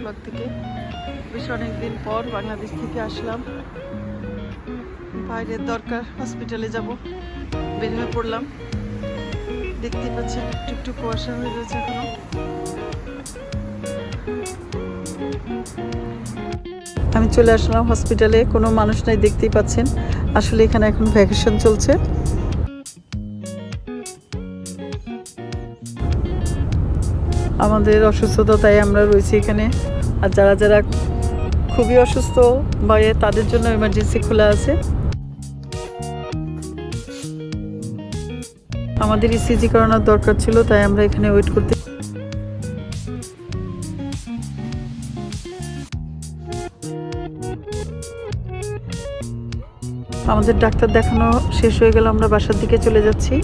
Blog থেকে বেশ অনেকদিন পর বাংলাদেশ থেকে আসলাম। বাইরের দরকার, হসপিটালে যাব, বের হয়ে পড়লাম। দেখতে পাচ্ছেন একটু একটু কুয়াশা হয়ে রয়েছে এখনো। আমি চলে আসলাম হসপিটালে, কোনো মানুষ নাই, দেখতেই পাচ্ছেন। আসলে এখানে এখন ভ্যাকেশন চলছে। আমাদের অসুস্থতা, তাই আমরা রয়েছি এখানে। আর যারা যারা খুবই অসুস্থ ভয়ে, তাদের জন্য এমার্জেন্সি খোলা আছে। আমাদের ইসিজি করানোর দরকার ছিল, তাই আমরা এখানে ওয়েট করতে। আমাদের ডাক্তার দেখানো শেষ হয়ে গেল, আমরা বাসার দিকে চলে যাচ্ছি।